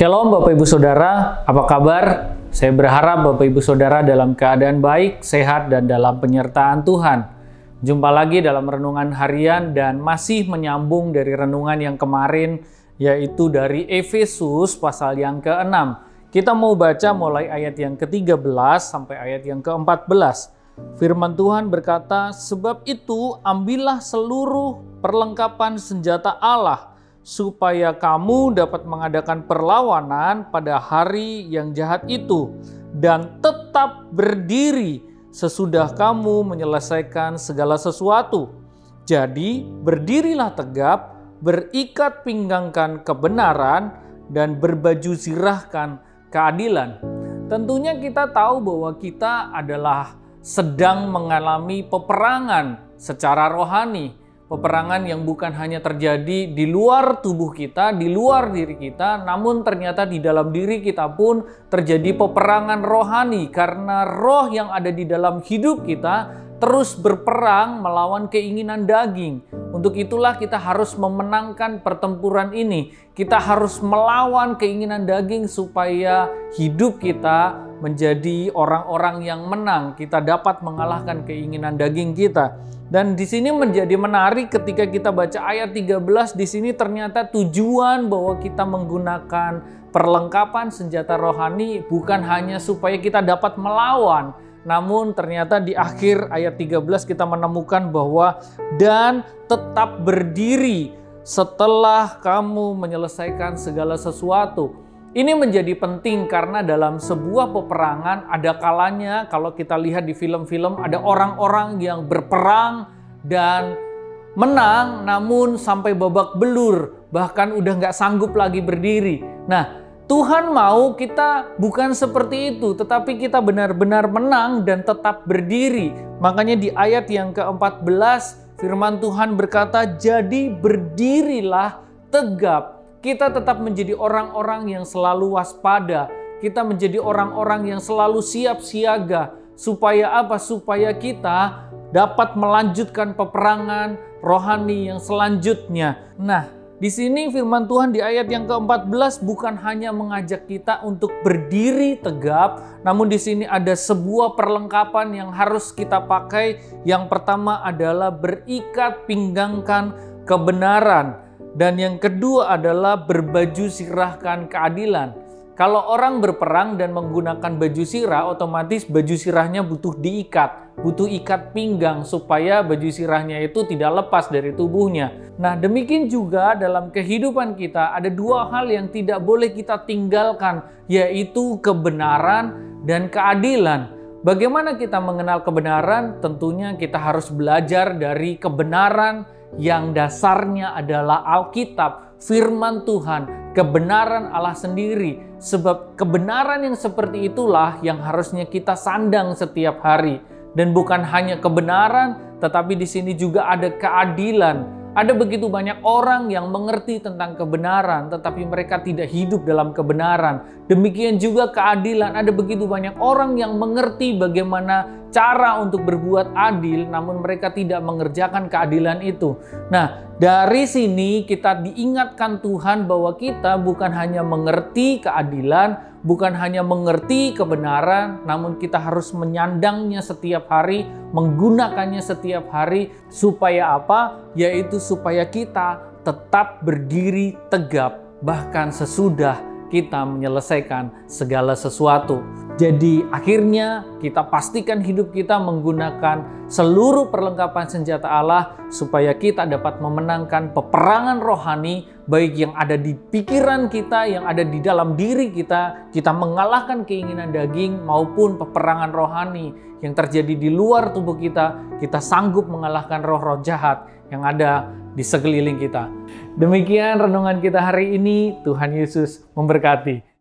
Shalom Bapak Ibu Saudara, apa kabar? Saya berharap Bapak Ibu Saudara dalam keadaan baik, sehat, dan dalam penyertaan Tuhan. Jumpa lagi dalam renungan harian dan masih menyambung dari renungan yang kemarin, yaitu dari Efesus pasal yang ke-6. Kita mau baca mulai ayat yang ke-13 sampai ayat yang ke-14. Firman Tuhan berkata, "Sebab itu ambillah seluruh perlengkapan senjata Allah, supaya kamu dapat mengadakan perlawanan pada hari yang jahat itu, dan tetap berdiri sesudah kamu menyelesaikan segala sesuatu. Jadi berdirilah tegap, berikat pinggangkan kebenaran, dan berbaju zirahkan keadilan." Tentunya kita tahu bahwa kita adalah sedang mengalami peperangan secara rohani. Peperangan yang bukan hanya terjadi di luar tubuh kita, di luar diri kita, namun ternyata di dalam diri kita pun terjadi peperangan rohani karena roh yang ada di dalam hidup kita terus berperang melawan keinginan daging. Untuk itulah kita harus memenangkan pertempuran ini. Kita harus melawan keinginan daging supaya hidup kita menjadi orang-orang yang menang. Kita dapat mengalahkan keinginan daging kita. Dan di sini menjadi menarik ketika kita baca ayat 13, di sini ternyata tujuan bahwa kita menggunakan perlengkapan senjata rohani bukan hanya supaya kita dapat melawan, namun ternyata di akhir ayat 13 kita menemukan bahwa dan tetap berdiri setelah kamu menyelesaikan segala sesuatu. Ini menjadi penting karena dalam sebuah peperangan ada kalanya kalau kita lihat di film-film ada orang-orang yang berperang dan menang namun sampai babak belur, bahkan udah nggak sanggup lagi berdiri. Nah, Tuhan mau kita bukan seperti itu, tetapi kita benar-benar menang dan tetap berdiri. Makanya di ayat yang ke-14 firman Tuhan berkata, "Jadi berdirilah tegap." Kita tetap menjadi orang-orang yang selalu waspada. Kita menjadi orang-orang yang selalu siap siaga. Supaya apa? Supaya kita dapat melanjutkan peperangan rohani yang selanjutnya. Nah, di sini firman Tuhan di ayat yang ke-14 bukan hanya mengajak kita untuk berdiri tegap, namun di sini ada sebuah perlengkapan yang harus kita pakai. Yang pertama adalah berikat pinggangkan kebenaran. Dan yang kedua adalah berbaju sirahkan keadilan. Kalau orang berperang dan menggunakan baju sirah, otomatis baju sirahnya butuh diikat. Butuh ikat pinggang supaya baju sirahnya itu tidak lepas dari tubuhnya. Nah, demikian juga dalam kehidupan kita ada dua hal yang tidak boleh kita tinggalkan, yaitu kebenaran dan keadilan. Bagaimana kita mengenal kebenaran? Tentunya kita harus belajar dari kebenaran yang dasarnya adalah Alkitab, firman Tuhan, kebenaran Allah sendiri. Sebab kebenaran yang seperti itulah yang harusnya kita sandang setiap hari. Dan bukan hanya kebenaran, tetapi di sini juga ada keadilan. Ada begitu banyak orang yang mengerti tentang kebenaran, tetapi mereka tidak hidup dalam kebenaran. Demikian juga keadilan. Ada begitu banyak orang yang mengerti bagaimana cara untuk berbuat adil, namun mereka tidak mengerjakan keadilan itu. Nah, dari sini kita diingatkan Tuhan bahwa kita bukan hanya mengerti keadilan, bukan hanya mengerti kebenaran, namun kita harus menyandangnya setiap hari, menggunakannya setiap hari, supaya apa? Yaitu supaya kita tetap berdiri tegap, bahkan sesudah kita menyelesaikan segala sesuatu. Jadi akhirnya kita pastikan hidup kita menggunakan seluruh perlengkapan senjata Allah supaya kita dapat memenangkan peperangan rohani, baik yang ada di pikiran kita, yang ada di dalam diri kita. Kita mengalahkan keinginan daging maupun peperangan rohani yang terjadi di luar tubuh kita. Kita sanggup mengalahkan roh-roh jahat yang ada di sekeliling kita. Demikian renungan kita hari ini. Tuhan Yesus memberkati.